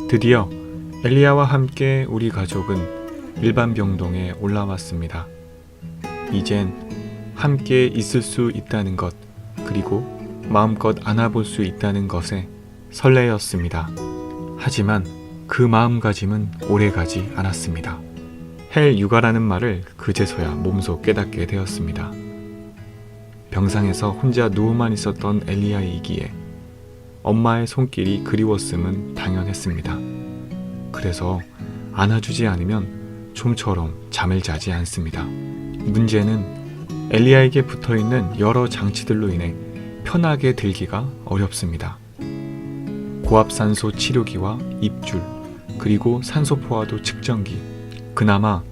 드디어 엘리야와 함께 우리 가족은 일반병동에 올라왔습니다. 이젠 함께 있을 수 있다는 것, 그리고 마음껏 안아볼 수 있다는 것에 설레었습니다. 하지만 그 마음가짐은 오래가지 않았습니다. 헬 육아라는 말을 그제서야 몸소 깨닫게 되었습니다. 병상에서 혼자 누워만 있었던 엘리야이기에 엄마의 손길이 그리웠음은 당연했습니다. 그래서 안아주지 않으면 좀처럼 잠을 자지 않습니다. 문제는 엘리야에게 붙어있는 여러 장치들로 인해 편하게 들기가 어렵습니다. 고압산소 치료기와 입줄, 그리고 산소포화도 측정기, 그나마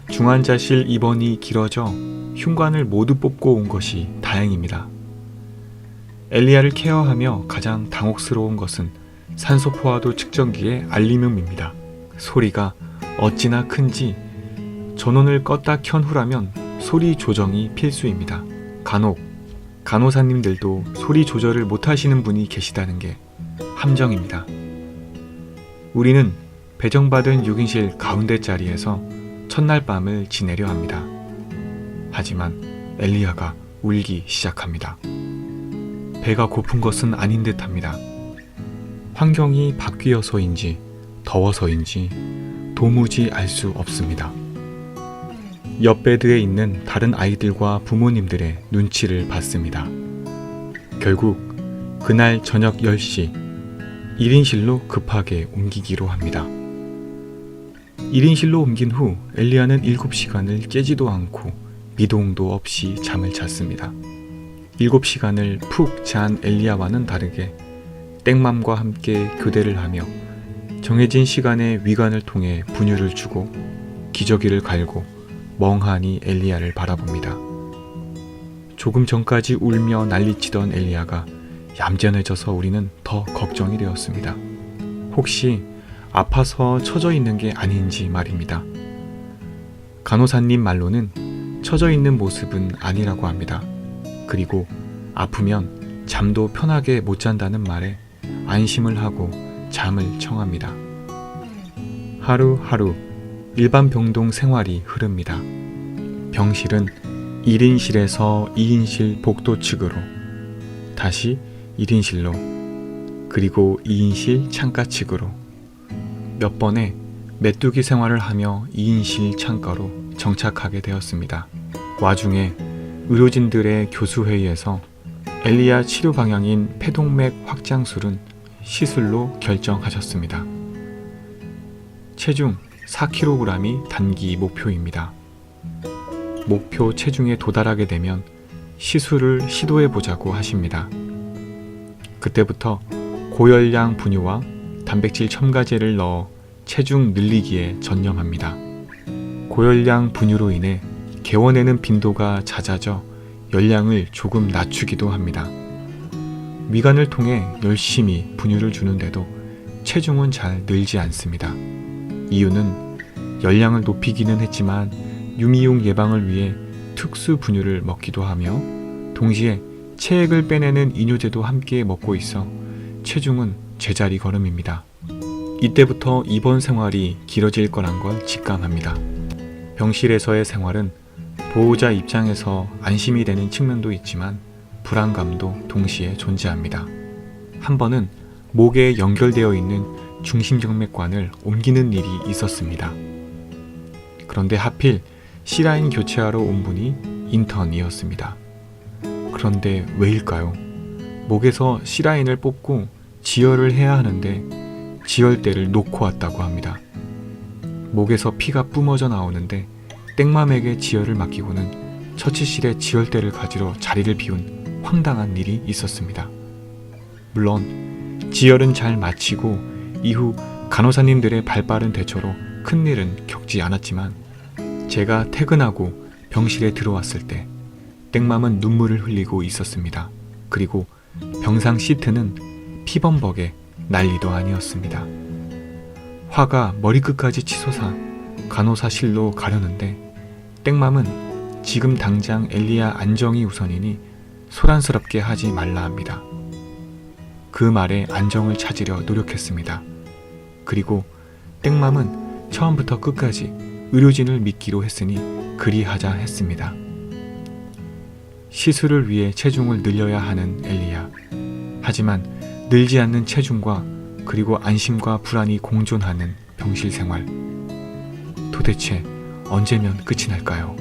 중환자실 입원이 길어져 흉관을 모두 뽑고 온 것이 다행입니다. 엘리야를 케어하며 가장 당혹스러운 것은 산소포화도 측정기의 알림음입니다. 소리가 어찌나 큰지 전원을 껐다 켠 후라면 소리 조정이 필수입니다. 간혹 간호사님들도 소리 조절을 못하시는 분이 계시다는 게 함정입니다. 우리는 배정받은 6인실 가운데 자리에서 첫날 밤을 지내려 합니다. 하지만 엘리야가 울기 시작합니다. 배가 고픈 것은 아닌 듯합니다. 환경이 바뀌어서인지 더워서인지 도무지 알 수 없습니다. 옆 베드에 있는 다른 아이들과 부모님들의 눈치를 받습니다. 결국 그날 저녁 10시 1인실로 급하게 옮기기로 합니다. 1인실로 옮긴 후 엘리야는 7시간을 깨지도 않고 미동도 없이 잠을 잤습니다. 7시간을 푹 잔 엘리야와는 다르게 땡맘과 함께 교대를 하며 정해진 시간에 위관을 통해 분유를 주고 기저귀를 갈고 멍하니 엘리야를 바라봅니다. 조금 전까지 울며 난리치던 엘리야가 얌전해져서 우리는 더 걱정이 되었습니다. 혹시 아파서 처져 있는 게 아닌지 말입니다. 간호사님 말로는 처져 있는 모습은 아니라고 합니다. 그리고 아프면 잠도 편하게 못 잔다는 말에 안심을 하고 잠을 청합니다. 하루하루 일반 병동 생활이 흐릅니다. 병실은 1인실에서 2인실 복도 측으로, 다시 1인실로, 그리고 2인실 창가 측으로, 몇 번의 메뚜기 생활을 하며 2인실 창가로 정착하게 되었습니다. 와중에 의료진들의 교수회의에서 엘리야 치료 방향인 폐동맥 확장술은 시술로 결정하셨습니다. 체중 4kg이 단기 목표입니다. 목표 체중에 도달하게 되면 시술을 시도해보자고 하십니다. 그때부터 고열량 분유와 단백질 첨가제를 넣어 체중 늘리기에 전념합니다. 고열량 분유로 인해 개원에는 빈도가 잦아져 열량을 조금 낮추기도 합니다. 위관을 통해 열심히 분유를 주는데도 체중은 잘 늘지 않습니다. 이유는 열량을 높이기는 했지만 유미용 예방을 위해 특수 분유를 먹기도 하며 동시에 체액을 빼내는 이뇨제도 함께 먹고 있어 체중은 제자리 걸음입니다. 이때부터 입원 생활이 길어질 거란 걸 직감합니다. 병실에서의 생활은 보호자 입장에서 안심이 되는 측면도 있지만 불안감도 동시에 존재합니다. 한 번은 목에 연결되어 있는 중심정맥관을 옮기는 일이 있었습니다. 그런데 하필 C라인 교체하러 온 분이 인턴이었습니다. 그런데 왜일까요? 목에서 C라인을 뽑고 지혈을 해야 하는데 지혈대를 놓고 왔다고 합니다. 목에서 피가 뿜어져 나오는데 땡맘에게 지혈을 맡기고는 처치실에 지혈대를 가지러 자리를 비운 황당한 일이 있었습니다. 물론 지혈은 잘 마치고 이후 간호사님들의 발빠른 대처로 큰일은 겪지 않았지만 제가 퇴근하고 병실에 들어왔을 때 땡맘은 눈물을 흘리고 있었습니다. 그리고 병상 시트는 피범벅에 난리도 아니었습니다. 화가 머리끝까지 치솟아 간호사실로 가려는데 땡맘은 지금 당장 엘리야 안정이 우선이니 소란스럽게 하지 말라 합니다. 그 말에 안정을 찾으려 노력했습니다. 그리고 땡맘은 처음부터 끝까지 의료진을 믿기로 했으니 그리하자 했습니다. 시술을 위해 체중을 늘려야 하는 엘리야. 하지만 늘지 않는 체중과 그리고 안심과 불안이 공존하는 병실 생활. 도대체 언제면 끝이 날까요?